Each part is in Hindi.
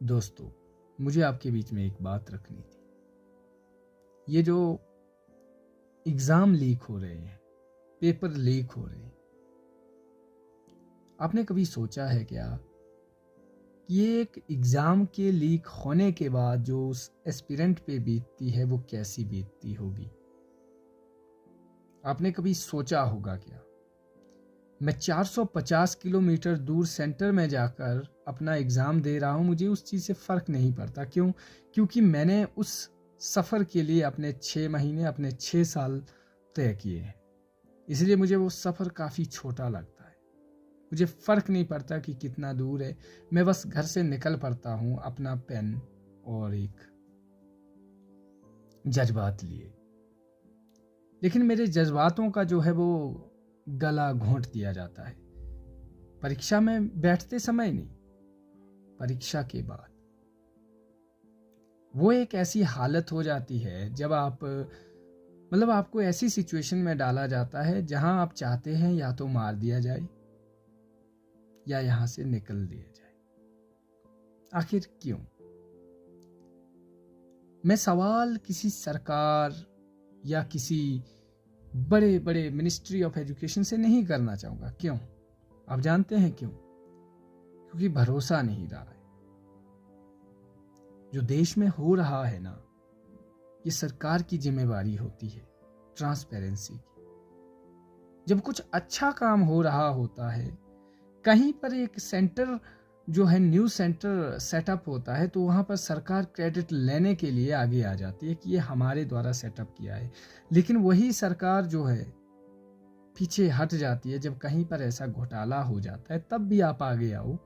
दोस्तों, मुझे आपके बीच में एक बात रखनी थी। ये जो एग्ज़ाम लीक हो रहे हैं, पेपर लीक हो रहे हैं, आपने कभी सोचा है क्या कि ये एक एग्ज़ाम के लीक होने के बाद जो उस एस्पिरेंट पे बीतती है वो कैसी बीतती होगी? आपने कभी सोचा होगा क्या? मैं 450 किलोमीटर दूर सेंटर में जाकर अपना एग्ज़ाम दे रहा हूँ, मुझे उस चीज़ से फ़र्क नहीं पड़ता। क्यों? क्योंकि मैंने उस सफ़र के लिए अपने 6 महीने, अपने 6 साल तय किए हैं। इसलिए मुझे वो सफ़र काफ़ी छोटा लगता है। मुझे फ़र्क नहीं पड़ता कि कितना दूर है, मैं बस घर से निकल पड़ता हूँ अपना पेन और एक जज्बात लिए। लेकिन मेरे जज्बातों का जो है वो गला घोंट दिया जाता है। परीक्षा में बैठते समय नहीं, परीक्षा के बाद वो एक ऐसी हालत हो जाती है जब आपको ऐसी सिचुएशन में डाला जाता है जहां आप चाहते हैं या तो मार दिया जाए या यहां से निकल दिया जाए। आखिर क्यों? मैं सवाल किसी सरकार या किसी बड़े बड़े मिनिस्ट्री ऑफ एजुकेशन से नहीं करना चाहूंगा। क्यों? आप जानते हैं क्यों? क्योंकि भरोसा नहीं रहा है। जो देश में हो रहा है ना, ये सरकार की जिम्मेवारी होती है ट्रांसपेरेंसी की। जब कुछ अच्छा काम हो रहा होता है, कहीं पर एक सेंटर जो है, न्यूज़ सेंटर सेटअप होता है, तो वहाँ पर सरकार क्रेडिट लेने के लिए आगे आ जाती है कि ये हमारे द्वारा सेटअप किया है। लेकिन वही सरकार जो है पीछे हट जाती है जब कहीं पर ऐसा घोटाला हो जाता है। तब भी आप आगे आओ,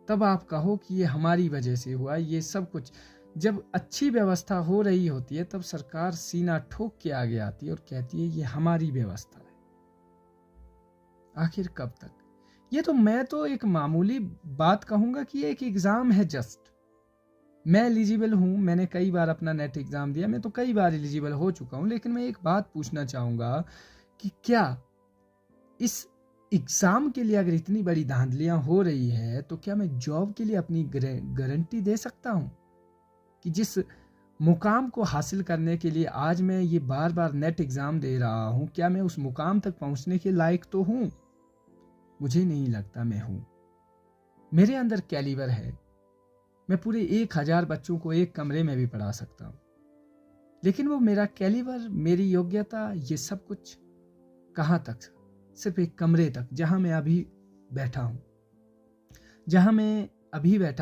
तब आप कहो कि ये हमारी वजह से हुआ। ये सब कुछ जब अच्छी व्यवस्था हो रही होती है तब सरकार सीना ठोक के आगे आती है और कहती है ये हमारी व्यवस्था है। आखिर कब तक? मैं तो एक मामूली बात कहूंगा कि ये एक एग्जाम है जस्ट। मैं एलिजिबल हूं, मैंने कई बार अपना नेट एग्जाम दिया, मैं तो कई बार एलिजिबल हो चुका हूं। लेकिन मैं एक बात पूछना चाहूंगा कि क्या इस एग्जाम के लिए अगर इतनी बड़ी धांधलियां हो रही है तो क्या मैं जॉब के लिए अपनी गारंटी दे सकता हूं कि जिस मुकाम को हासिल करने के लिए आज मैं ये बार बार नेट एग्जाम दे रहा हूं, क्या मैं उस मुकाम तक पहुंचने के लायक तो हूं? मुझे नहीं लगता मैं हूं। मेरे अंदर कैलिबर है, मैं पूरे 1000 बच्चों को एक कमरे में भी पढ़ा सकता हूं। लेकिन वो मेरा कैलिबर, मेरी योग्यता, ये सब कुछ कहां तक? सिर्फ एक कमरे तक, जहां मैं अभी बैठा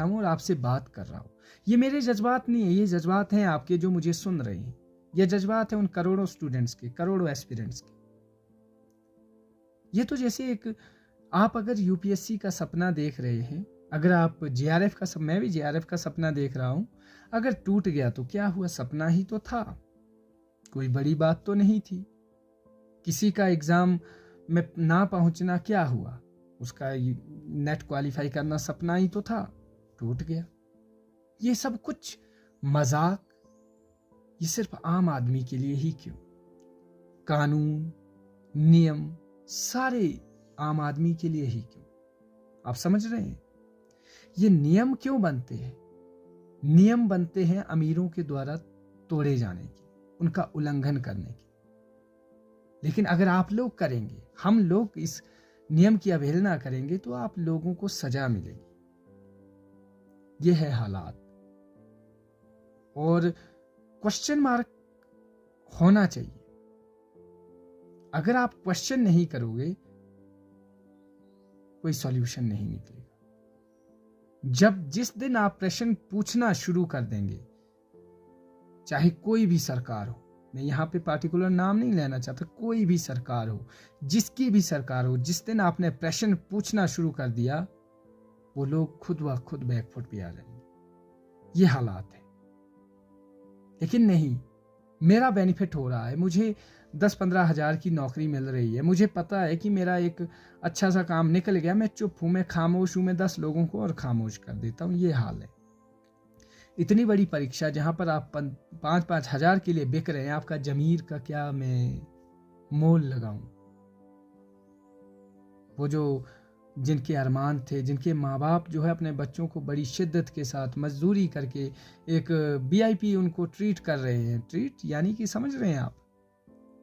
हूं और आपसे बात कर रहा हूं। ये मेरे जज्बात नहीं है, ये जज्बात हैं आपके जो मुझे सुन रहे हैं। ये जज्बात हैं उन करोड़ों स्टूडेंट्स के, करोड़ों एस्पिरेंट्स के। ये तो जैसे एक आप अगर यूपीएससी का सपना देख रहे हैं, अगर आप जेआरएफ का मैं भी जेआरएफ का सपना देख रहा हूं, अगर टूट गया तो क्या हुआ? सपना ही तो था, कोई बड़ी बात तो नहीं थी। किसी का एग्जाम में ना पहुंचना क्या हुआ? उसका नेट क्वालिफाई करना सपना ही तो था, टूट गया। ये सब कुछ मजाक, ये सिर्फ आम आदमी के लिए ही क्यों? कानून, नियम सारे आम आदमी के लिए ही क्यों? आप समझ रहे हैं? ये नियम क्यों बनते हैं? नियम बनते हैं अमीरों के द्वारा तोड़े जाने के, उनका उल्लंघन करने के। लेकिन अगर आप लोग करेंगे, हम लोग इस नियम की अवहेलना करेंगे तो आप लोगों को सजा मिलेगी। यह है हालात। और क्वेश्चन मार्क होना चाहिए। अगर आप क्वेश्चन नहीं करोगे, कोई सॉल्यूशन नहीं निकलेगा। जिस दिन आप प्रश्न पूछना शुरू कर देंगे, चाहे कोई भी सरकार हो, मैं यहां पे पार्टिकुलर नाम नहीं लेना चाहता, कोई भी सरकार हो, जिसकी भी सरकार हो, जिस दिन आपने प्रश्न पूछना शुरू कर दिया, वो लोग खुद व खुद बैकफुट पे आ जाएंगे। ये हालात है। लेकिन नहीं, मेरा बेनिफिट हो रहा है, मुझे 10-15 हजार की नौकरी मिल रही है, मुझे पता है कि मेरा एक अच्छा सा काम निकल गया, मैं चुप हूं, मैं खामोश हूं, मैं 10 लोगों को और खामोश कर देता हूं। ये हाल है। इतनी बड़ी परीक्षा जहां पर आप 5-5 हजार के लिए बिक रहे हैं, आपका जमीर का क्या मैं मोल लगाऊं? वो जो जिनके अरमान थे, जिनके माँ बाप जो है अपने बच्चों को बड़ी शिद्दत के साथ मजदूरी करके एक वीआईपी उनको ट्रीट कर रहे हैं। ट्रीट यानी कि समझ रहे हैं आप,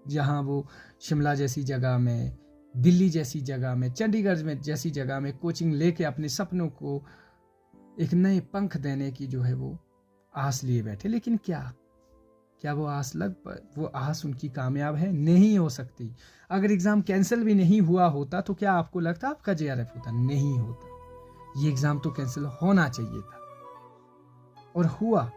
जहाँ वो शिमला जैसी जगह में, दिल्ली जैसी जगह में, चंडीगढ़ में जैसी जगह में कोचिंग लेके अपने सपनों को एक नए पंख देने की जो है वो आस लिए बैठे। लेकिन क्या वो आस उनकी कामयाब है? नहीं हो सकती। अगर एग्ज़ाम कैंसिल भी नहीं हुआ होता तो क्या आपको लगता आपका जेआरएफ होता? नहीं होता। ये एग्ज़ाम तो कैंसिल होना चाहिए था और हुआ।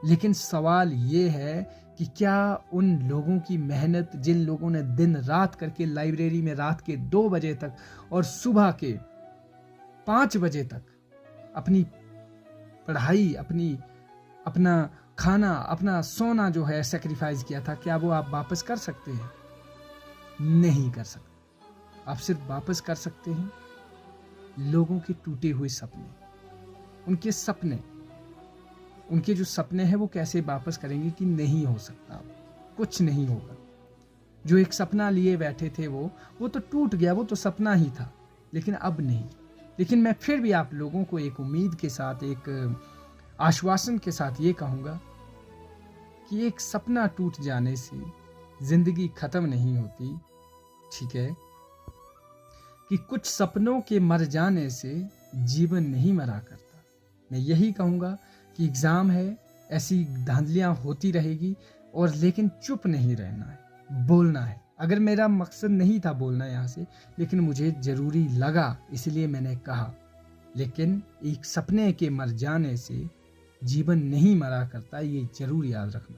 लेकिन सवाल ये है कि क्या उन लोगों की मेहनत, जिन लोगों ने दिन रात करके लाइब्रेरी में रात के 2 बजे तक और सुबह के 5 बजे तक अपनी पढ़ाई, अपना खाना, अपना सोना जो है सेक्रीफाइस किया था, क्या वो आप वापस कर सकते हैं? नहीं कर सकते। आप सिर्फ वापस कर सकते हैं लोगों के टूटे हुए सपने। उनके जो सपने हैं वो कैसे वापस करेंगे कि नहीं हो सकता, कुछ नहीं होगा। जो एक सपना लिए बैठे थे वो तो टूट गया, वो तो सपना ही था, लेकिन अब नहीं। लेकिन मैं फिर भी आप लोगों को एक उम्मीद के साथ, एक आश्वासन के साथ ये कहूँगा कि एक सपना टूट जाने से जिंदगी खत्म नहीं होती, ठीक है? कि कुछ सपनों के मर जाने से जीवन नहीं मरा करता। मैं यही कहूँगा कि एग्ज़ाम है, ऐसी धांधलियाँ होती रहेगी, और लेकिन चुप नहीं रहना है, बोलना है। अगर मेरा मकसद नहीं था बोलना यहाँ से, लेकिन मुझे ज़रूरी लगा, इसलिए मैंने कहा। लेकिन एक सपने के मर जाने से जीवन नहीं मरा करता, ये ज़रूर याद रखना।